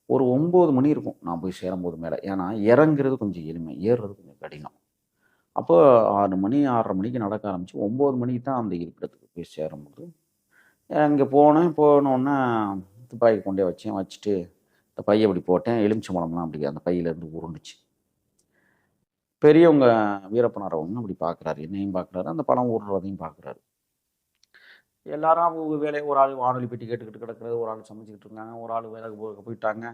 ஒரு 9 மணி இருக்கும் நான் போய் சேரும்போது மேல. ஏன்னா இறங்குறது கொஞ்சம் எளிமை. ஏறுறது கொஞ்சம் கடினம். அப்போ 6 மணி 6:30 மணிக்கு நடக்க ஆரம்பிச்சு 9 மணிக்கு தான் அந்த இருப்பிடத்துக்கு போய் சேரும்போது, அங்கே போனேன். போனோனே துப்பாக்கி கொண்டே வச்சேன். வச்சுட்டு இந்த பைய இப்படி போட்டேன். எலுமிச்சம்பழம்லாம் அப்படி அந்த பையிலேருந்து உருண்டுச்சு. பெரியவங்க வீரப்பனார் அவங்க அப்படி பார்க்குறாரு. என்னையும் பார்க்குறாரு. அந்த பழம் உருள்றதையும் பார்க்குறாரு. எல்லாரும் அவங்க வேலைய ஒரு ஆள் வானொலி பெட்டி கேட்டுக்கிட்டு கிடக்குறது, ஒரு ஆள் சமைச்சுக்கிட்டு இருக்காங்க, ஒரு ஆள் வேலைக்கு போயிட்டாங்க.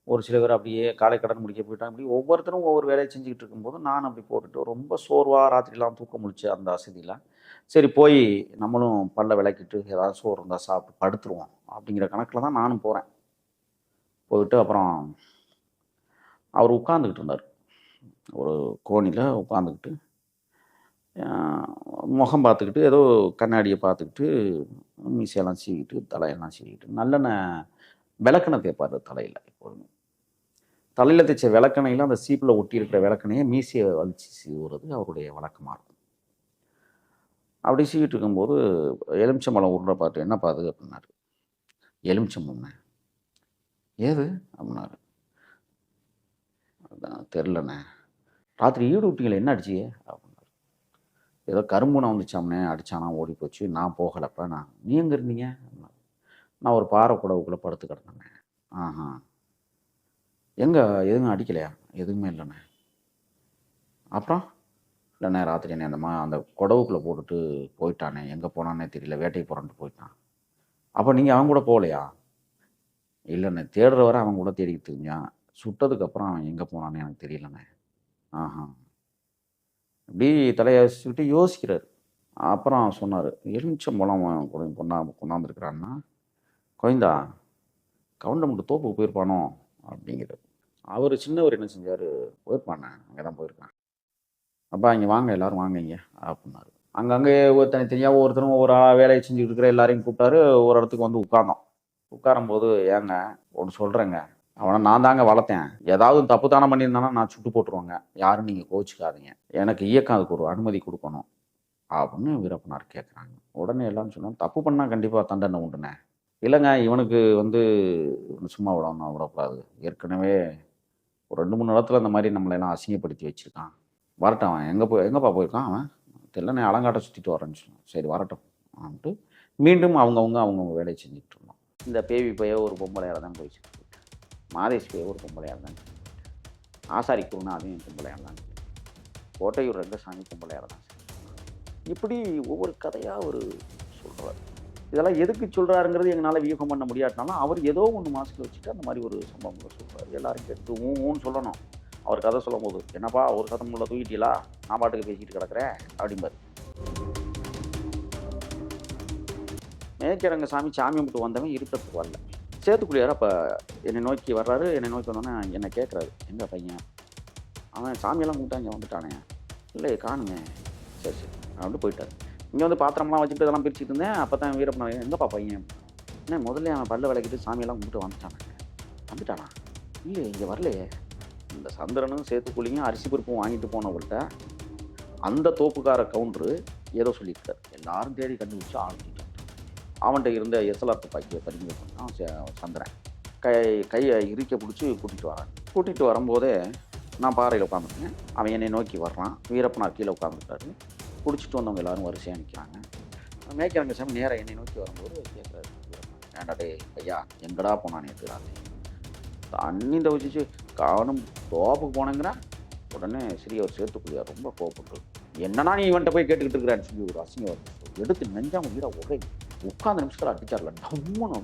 ஒரு சில பேர் அப்படியே காலை கடன் முடிக்க போயிட்டாங்க. இப்படி ஒவ்வொருத்தரும் ஒவ்வொரு வேலையை செஞ்சுக்கிட்டு இருக்கும்போது, நான் அப்படி போட்டுட்டு ரொம்ப சோர்வா ராத்திரிலாம் தூக்கம் முழிச்சு அந்த அசதியில, சரி போய் நம்மளும் பல்ல விளக்கிட்டு ஏதாவது சோறு இருந்தா சாப்பிட்டு படுத்துருவோம். அப்படிங்கிற கணக்குல தான் நானும் போறேன். போயிட்டு அப்புறம் அவர் உட்கார்ந்துகிட்டு இருந்தாரு. ஒரு கோணியில உட்காந்துக்கிட்டு, அ முகம் பார்த்துக்கிட்டு, ஏதோ கண்ணாடிய பார்த்துக்கிட்டு, மீசையெல்லாம் சீவிட்டு, தலையெல்லாம் சீவிட்டு, நல்லெண்ணெய் விளக்கெண்ணெய் தேய்ப்பாரு தலையில எப்போதுமே. தலையில தேய்ச்ச விளக்கெண்ணெயில அந்த சீப்புல ஒட்டி இருக்கிற விளக்கெண்ணெய மீசைய வலிச்சு சீவுறது அவருடைய வழக்கமா இருக்கும். அப்படி சீவிட்டு இருக்கும்போது, எலுமிச்சம்பழம் உருண்ட பார்த்து, "என்னப்பா அது?" அப்படின்னாரு. "எலுமிச்சம்பழம்ண்ணே." "ஏது?" அப்படின்னாரு. "அதான் தெரியலண்ணே." "ராத்திரி ஈடு விட்டீங்களே, என்ன அடிச்சீங்க?" அப்படின்னாரு. "ஏதோ கரும்பூனை வந்துச்சாம்ண்ணே, அடிச்சானா ஓடி போச்சு. நான் போகலப்ப நான்." "நீ எங்க இருந்தீங்க?" அப்படின்னாரு. "நான் ஒரு பாறை குடவுக்குள்ள படுத்து கிடந்தேண்ணே." "ஆஹா. எங்க எதுவும் அடிக்கலையா?" "எதுவுமே இல்லண்ணே." "அப்புறம்?" "இல்லண்ணே, ராத்திரி என்னைய அந்த குடவுக்குள்ள போட்டுட்டு போயிட்டானே. எங்க போனான்னே தெரியல. வேட்டைக்கு போறேன்ட்டு போயிட்டான்." "அப்ப நீங்க அவன் கூட போகலையா?" "இல்லண்ணே, தேடுற வரை அவன் கூட தேடிக்கிட்டு திரிஞ்சான். சுட்டதுக்கப்புறம் அவன் எங்க போனான்னு எனக்கு தெரியலண்ணே." "ஆஹா." இப்படி தலைய அசைச்சுக்கிட்டு யோசிக்கிறாரு. அப்புறம் சொன்னாரு, "எலுமிச்சம்பழம் கொண்டாந்துருக்கிறான்னா, கோவிந்தா கவுண்டமட்டு தோப்புக்கு போயிருப்பானோ?" அப்படிங்கிறாரு. அவரு சின்னவரு என்ன செஞ்சாரு, "போயிருப்பாண்ணே, அங்க தான் போயிருக்கான். அப்பா இங்க வாங்க, எல்லாரும் வாங்க இங்க" அப்படின்னாரு. அங்கங்க தனித்தனியா ஒவ்வொருத்தரும் ஒவ்வொரு வேலைய செஞ்சுட்டு இருக்கிற எல்லாரையும் கூப்பிட்டாரு. ஒரு இடத்துக்கு வந்து உட்கார்ந்தோம். உட்காரும்போது, "ஏங்க ஒண்ணு சொல்றேங்க. அவன நான் தாங்க வளர்த்தேன். ஏதாவது தப்பு தானம் பண்ணியிருந்தானா நான் சுட்டு போட்டுருவேங்க. யாரும் நீங்க கோவிச்சுக்காதீங்க. எனக்கு இயக்கம் அதுக்கு ஒரு அனுமதி குடுக்கணும்." அப்படின்னு வீரப்பனார் கேட்குறாங்க. உடனே எல்லாரும் சொன்னாங்க, "தப்பு பண்ணா கண்டிப்பா தண்டனை உண்டுண்ணே." "இல்லங்க, இவனுக்கு சும்மா விடக்கூடாது. ஏற்கனவே ஒரு 2, 3 இடத்துல இந்த மாரி நம்மள எல்லாம் அசிங்கப்படுத்தி வச்சிருக்கான். வரட்டும் அவன் எங்கப்பா போயிருக்கான் அவன்?" "தெரியலண்ணே, அலங்காட்ட சுத்திட்டு வரேன்னு சொன்னான்." "சரி வரட்டும்." அப்படின்ட்டு மீண்டும் அவங்கவங்க வேலைய செஞ்சுட்டு இருந்தோம். இந்த பேவி பைய ஒரு பொம்பளையால தான் போய் சுத்திட்டு. மாதேஷ் பைய ஒரு பொம்பளையால தான் சுத்திட்டு. ஆசாரி குருநாதையும் பொம்பளையால தான் சுத்திட்டு. கோட்டையூர் ரங்கசாமி பொம்பளையால தான் சுத்திட்டு. இப்படி ஒவ்வொரு கதையா அவரு சொல்றாரு. இதெல்லாம் எதுக்கு சொல்றாருங்கிறது எங்கனால வியூகம் பண்ண முடியாட்டினாலும், அவர் ஏதோ ஒண்ணு மனசுல வச்சுட்டு அந்த மாரி ஒரு சம்பவங்கள சொல்றாரு. எல்லாரும் கேட்டு ஊன்னு சொல்லணும். அவர் கதை சொல்லும்போது, "என்னப்பா ஒரு கதை முள்ள தூக்கிட்டீகளா? நான் பாட்டுக்கு பேசிட்டு கிடக்குறேன்" அப்படிம்பாரு. மேய்ச்சரங்கசாமி சாமி கும்பிட்டு வந்தவன் இருக்கிறதுக்கு வரல. சேத்துக்குழியார் அப்ப என்னை நோக்கி வர்றாரு. என்னை நோக்கி வந்தோனே என்ன கேட்குறாரு, "எங்க பையன்?" "அவன் சாமியெல்லாம் கும்பிட்டு இங்க வந்துட்டானே." "இல்லையே காணுமே." "சரி, சரி." அப்படின்ட்டு போயிட்டாரு. இங்க வந்து பாத்திரம்லாம் வச்சுட்டு இதெல்லாம் பிரிச்சுட்டு இருந்தேன். அப்பதான் வீரப்பன், "எங்கப்பா பையன்?" "அண்ணே முதல்லயே அவன் பல்ல விளக்கிட்டு சாமியெல்லாம் கும்பிட்டு வந்துட்டானே." "வந்துட்டானா?" "இல்லையே இங்க வரலையே." இந்த சந்திரனும் சேத்துக்குழியும் அரிசி பருப்பும் வாங்கிட்டு போனவர்ட்ட அந்த தோப்புக்கார கவுண்டரு ஏதோ சொல்லியிருக்காரு. எல்லாரும் தேடி கண்டுபிடிச்சு ஆள் தூக்கிட்டு அவன்ட்ட இருந்த எஸ்எல்ஆர் துப்பாக்கிய பறிமுதல் பண்ணான் சந்திரன். கை கைய இறுக்க புடிச்சு கூட்டிட்டு வரான். கூட்டிட்டு வரும்போதே நான் பாறையில உட்காந்துருக்கேன். அவன் என்னை நோக்கி வர்றான். வீரப்பனார் கீழ உட்காந்துருக்காரு. புடிச்சிட்டு வந்தவங்க எல்லாரும் வரிசையா நிக்கிறாங்க. மேய்க்கிறரங்கசாமி நேரா என்னை நோக்கி வரும்போது கேட்குறாரு வீரப்பனார், "ஏன்டா டேய் பையா, எங்கடா போனான் நேத்து ராத்திரி?" "தண்ணி தவிச்சிச்சு காணும், தோப்புக்கு போனேங்கிறான்." உடனே சிறியவர் சேத்துக்குழியார் ரொம்ப கோவப்பட்டு, "என்னன்னா நீ இவன்ட்ட போய் கேட்டுக்கிட்டு இருக்கிறான்னு" சொல்லி ஒரு அசிங்க வார்த்தை எடுத்து நெஞ்சாம வீரா ஒரே உட்கார்ந்த நிமிஷத்துல அடிச்சார்ல டம்முன்னு.